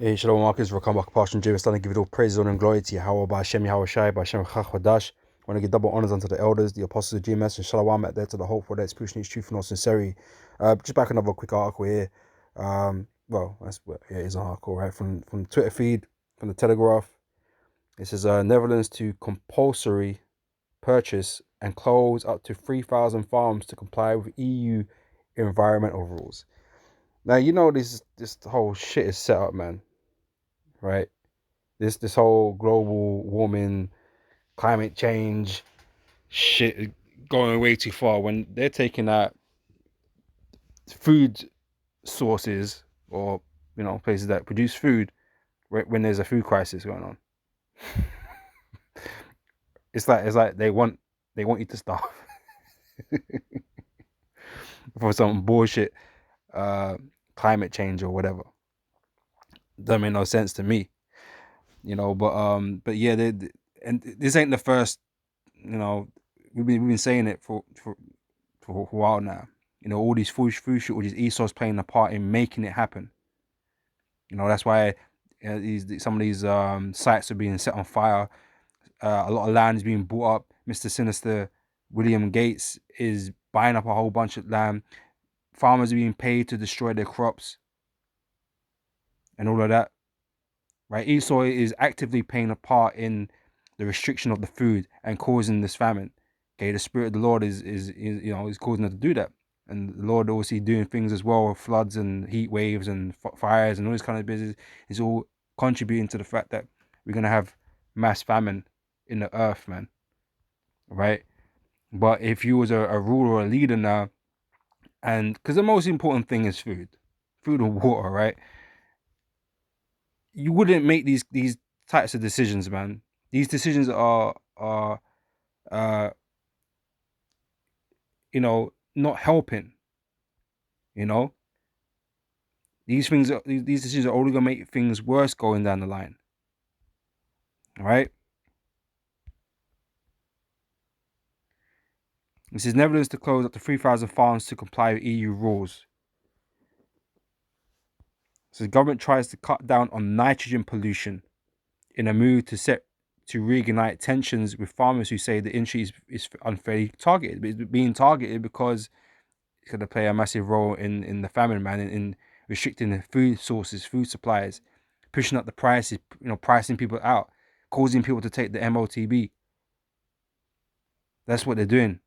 Hey, Shalom Marcus, welcome back, Pastor James. Starting to give it all praise, honor, and glory to Yahweh, by Hashem, Yahweh Shai, by Hashem, Chachwadash. I want to give double honors unto the elders, the apostles of GMS, and Shalom out there to the whole for that is pushing its truth and all sincerity. Just back another quick article here. It is an article, right? From the Twitter feed, from the Telegraph. It says Netherlands to compulsory purchase and close up to 3,000 farms to comply with EU environmental rules. Now, you know this whole shit is set up, man, right? This whole global warming, climate change shit going way too far when they're taking out food sources or places that produce food when there's a food crisis going on. It's like they want you to starve for some bullshit climate change or whatever. Doesn't make no sense to me, but yeah, and this ain't the first. We've been saying it for a while now. All these food shortages, Esau's playing a part in making it happen. That's why some of these sites are being set on fire. A lot of land is being bought up. Mr. Sinister, William Gates, is buying up a whole bunch of land. Farmers are being paid to destroy their crops and all of that. Right? Esau is actively playing a part in the restriction of the food and causing this famine. Okay, the Spirit of the Lord is causing them to do that. And the Lord obviously doing things as well, floods and heat waves and fires and all this kind of business is all contributing to the fact that we're going to have mass famine in the earth, man. Right? But if you was a ruler or a leader now, and because the most important thing is food and water, right? You wouldn't make these types of decisions, man. These decisions are uh not helping. These decisions are only gonna make things worse going down the line. All right. This is Netherlands to close up to 3,000 farms to comply with EU rules. So the government tries to cut down on nitrogen pollution in a move to reignite tensions with farmers who say the industry is unfairly targeted. But it's being targeted because it's going to play a massive role in the famine, man, in restricting the food sources, food supplies, pushing up the prices, pricing people out, causing people to take the MOTB. That's what they're doing,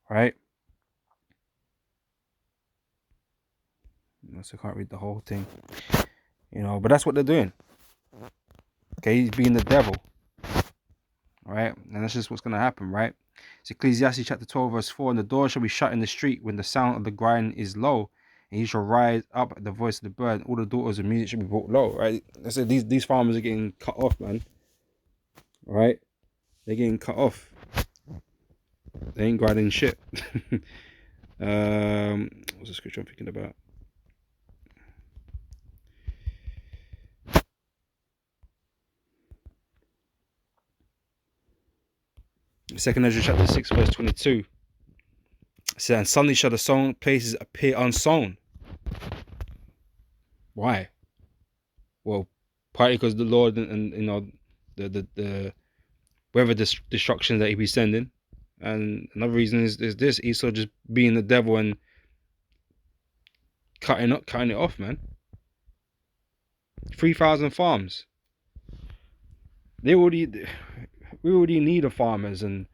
right? So I can't read the whole thing, but that's what they're doing. Okay, he's being the devil, all right? And that's just what's going to happen, right? It's Ecclesiastes chapter 12, verse 4, and the door shall be shut in the street when the sound of the grind is low, and he shall rise up at the voice of the bird, and all the daughters of music shall be brought low, right? I said these farmers are getting cut off, man. All right? They're getting cut off. They ain't grinding shit. What's the scripture I'm thinking about? Second Ezra chapter 6, verse 22. It says, and suddenly shall the sown places appear unsown. Why? Well, partly because the Lord and the weather destruction that he be sending, and another reason is this: Esau just being the devil and cutting it off, man. 3,000 farms. We already need the farmers and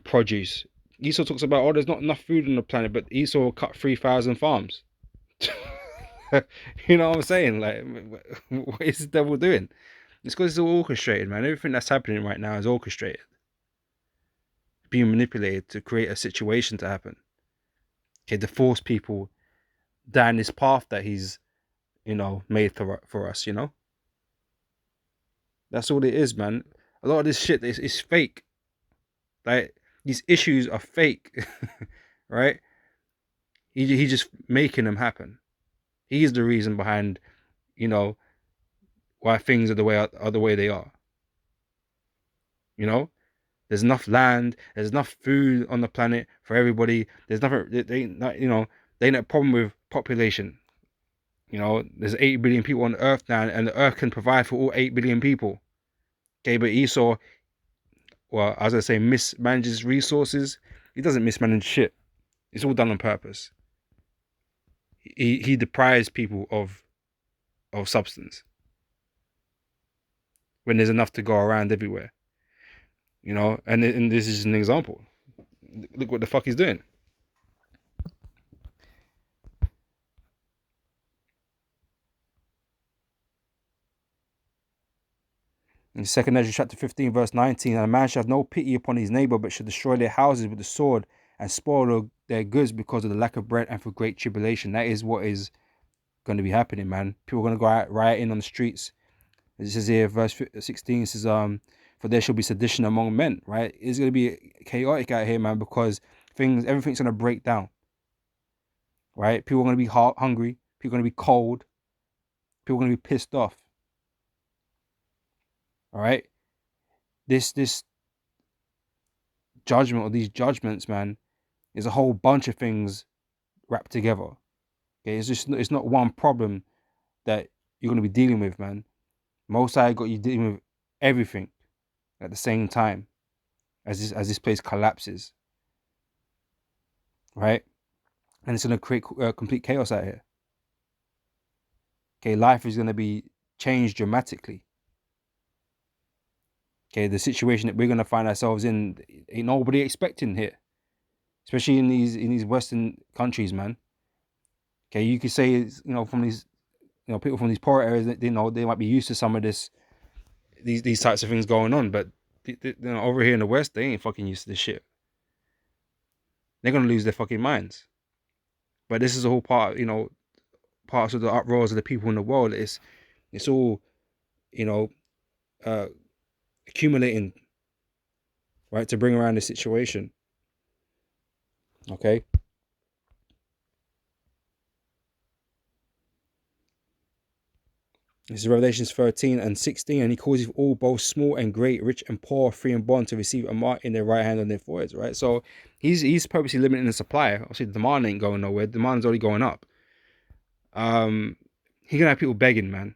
produce. Esau talks about, there's not enough food on the planet, but Esau cut 3,000 farms. You know what I'm saying? Like, what is the devil doing? It's because it's all orchestrated, man. Everything that's happening right now is orchestrated, being manipulated to create a situation to happen. Okay, to force people down this path that he's, made for us. That's all it is, man. A lot of this shit is fake. Like, these issues are fake, right? He's just making them happen. He's the reason behind, why things are the way they are. There's enough land, there's enough food on the planet for everybody. There's nothing. They ain't a problem with population. You know, there's 8 billion people on Earth now, and the Earth can provide for all 8 billion people. Okay, but Esau, well, as I say, mismanages resources. He doesn't mismanage shit. It's all done on purpose. He deprives people of substance when there's enough to go around everywhere. You know, and this is an example. Look what the fuck he's doing. In 2nd Ezra chapter 15, verse 19, and a man shall have no pity upon his neighbor, but shall destroy their houses with the sword and spoil their goods because of the lack of bread and for great tribulation. That is what is going to be happening, man. People are going to go out rioting on the streets. As it says here, verse 16 says, for there shall be sedition among men, right? It's going to be chaotic out here, man, because everything's going to break down, right? People are going to be hungry. People are going to be cold. People are going to be pissed off. All right, this judgment, or these judgments, man, is a whole bunch of things wrapped together. Okay, it's not one problem that you're going to be dealing with, man. Most High got you dealing with everything at the same time as this place collapses, right? And it's going to create complete chaos out here. Okay, life is going to be changed dramatically. Okay, the situation that we're going to find ourselves in ain't nobody expecting here, especially in these Western countries, man. Okay, you could say it's, from these, people from these poor areas, that they might be used to some of these types of things going on, but over here in the West, they ain't fucking used to this shit. They're gonna lose their fucking minds. But this is a whole parts of the uproars of the people in the world. It's all, uh, accumulating, right, to bring around this situation. Okay. This is Revelations 13 and 16, and he calls you all, both small and great, rich and poor, free and bond, to receive a mark in their right hand and their foreheads, right? So he's purposely limiting the supply. Obviously, the demand ain't going nowhere. Demand's only going up. He gonna have people begging, man,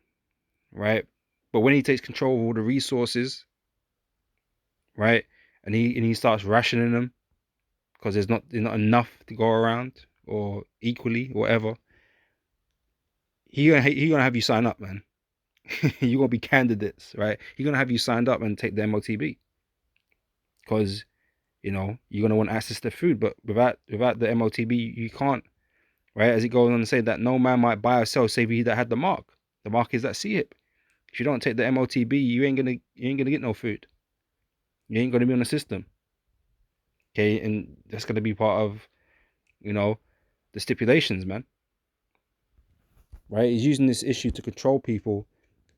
right? But when he takes control of all the resources, right, and he starts rationing them because there's not enough to go around, or equally, whatever, he gonna have you sign up, man. You're gonna be candidates, right? He's gonna have you signed up and take the MOTB because you're gonna want access to food, but without the MOTB, you can't, right? As it goes on to say that no man might buy or sell save he that had the mark. The mark is that CHIP. If you don't take the MOTB, you ain't gonna get no food. You ain't gonna be on the system. Okay, and that's gonna be part of the stipulations, man. Right? He's using this issue to control people,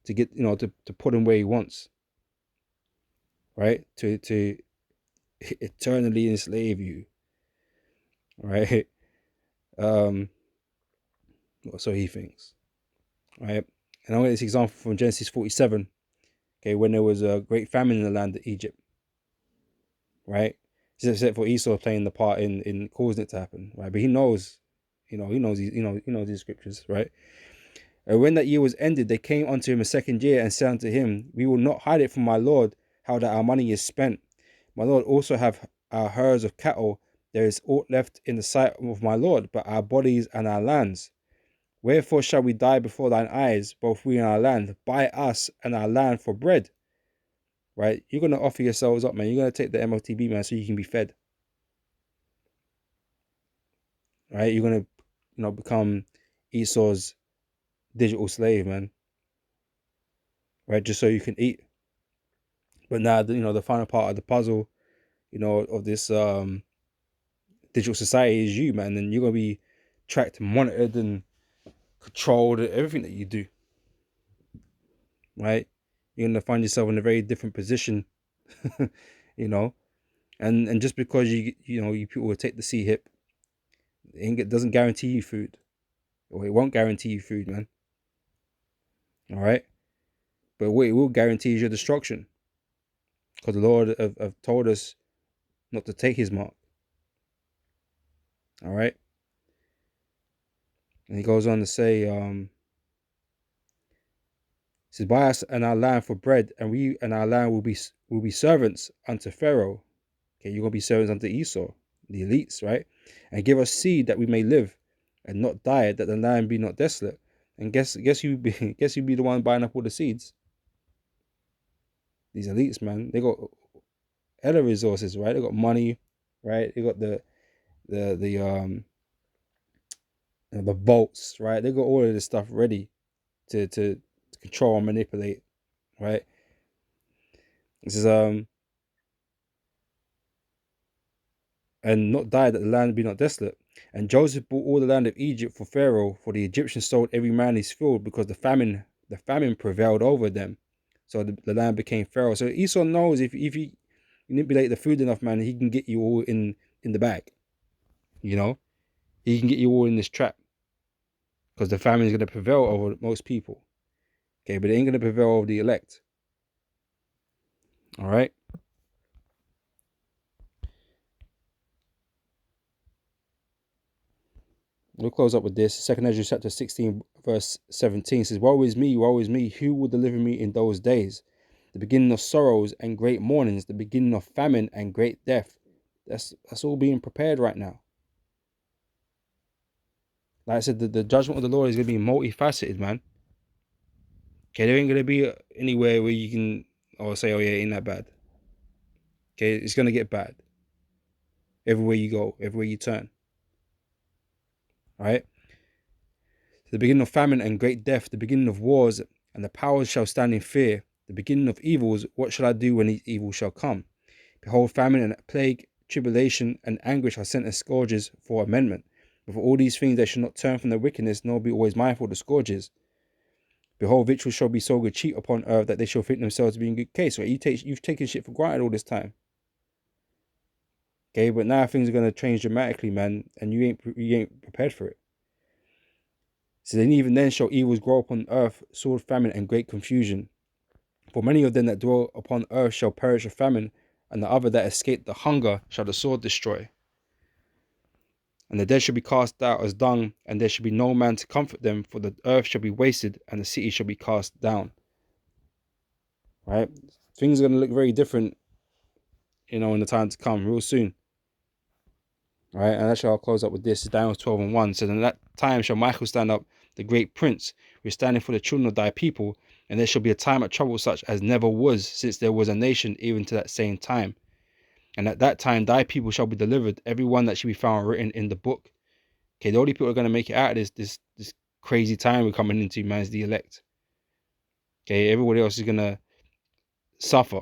to get to put him where he wants. Right? To eternally enslave you. Right? So he thinks. Right? And I'll get this example from Genesis 47. Okay, when there was a great famine in the land of Egypt. Right? Except for Esau playing the part in causing it to happen. Right? But he knows, he knows these scriptures, right? And when that year was ended, they came unto him a second year and said unto him, we will not hide it from my Lord, how that our money is spent. My Lord also have our herds of cattle. There is aught left in the sight of my Lord, but our bodies and our lands. Wherefore shall we die before thine eyes, both we and our land? Buy us and our land for bread. Right? You're going to offer yourselves up, man. You're going to take the MOTB, man, so you can be fed. Right? You're going to, become Esau's digital slave, man. Right? Just so you can eat. But now, the final part of the puzzle, of this digital society is you, man. And you're going to be tracked, monitored, and controlled, everything that you do. Right? You're going to find yourself in a very different position, and just because you people will take the CHIP, it doesn't guarantee you food, or it won't guarantee you food, man. All right? But what it will guarantee is your destruction, because the Lord have told us not to take his mark. All right? And he goes on to say, says, buy us and our land for bread, and we and our land will be servants unto Pharaoh. Okay, you're gonna be servants unto Esau, the elites, right? And give us seed that we may live and not die, that the land be not desolate. And guess you be guess you be the one buying up all the seeds. These elites, man, they got hella resources, right? They got money, right? They got the vaults, right? They got all of this stuff ready to control and manipulate, right? This is and not die, that the land be not desolate. And Joseph bought all the land of Egypt for Pharaoh, for the Egyptians sold every man his field, because the famine prevailed over them. So the land became Pharaoh. So Esau knows if you manipulate the food enough, man, he can get you all in the bag. You know, he can get you all in this trap, because the famine is going to prevail over most people. Okay, but it ain't going to prevail over the elect. All right. We'll close up with this. 2 Ezra chapter 16, verse 17 says, woe is me, who will deliver me in those days? The beginning of sorrows and great mournings, the beginning of famine and great death. That's all being prepared right now. Like I said, the judgment of the Lord is going to be multifaceted, man. Okay, there ain't going to be anywhere where you can say, oh yeah, it ain't that bad. Okay, it's going to get bad. Everywhere you go, everywhere you turn. All right? The beginning of famine and great death, the beginning of wars, and the powers shall stand in fear. The beginning of evils, what shall I do when these evils shall come? Behold, famine and plague, tribulation and anguish are sent as scourges for amendment. But for all these things they shall not turn from their wickedness, nor be always mindful of the scourges. Behold, victuals shall be so good cheap upon earth that they shall think themselves to be in good case. So you've taken shit for granted all this time. Okay, but now things are going to change dramatically, man, and you ain't prepared for it. So then even then shall evils grow upon earth, sword, famine, and great confusion. For many of them that dwell upon earth shall perish of famine, and the other that escape the hunger shall the sword destroy. And the dead shall be cast out as dung, and there shall be no man to comfort them, for the earth shall be wasted, and the city shall be cast down. Right? Things are going to look very different, in the time to come, real soon. Right? And that's how I'll close up with this. Daniel 12:1. So in that time shall Michael stand up, the great prince, who is standing for the children of thy people, and there shall be a time of trouble such as never was, since there was a nation even to that same time. And at that time thy people shall be delivered, every one that shall be found written in the book. Okay, the only people who are going to make it out of this crazy time we're coming into, man, is the elect. Okay, everybody else is going to suffer,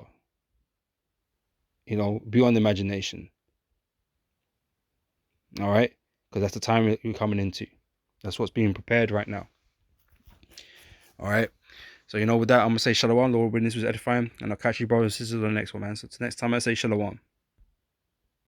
beyond imagination. All right, because that's the time we're coming into. That's what's being prepared right now. All right, so with that, I'm gonna say shalom, Lord. When this was edifying, and I'll catch you brothers and sisters on the next one, man. So next time I say shalom.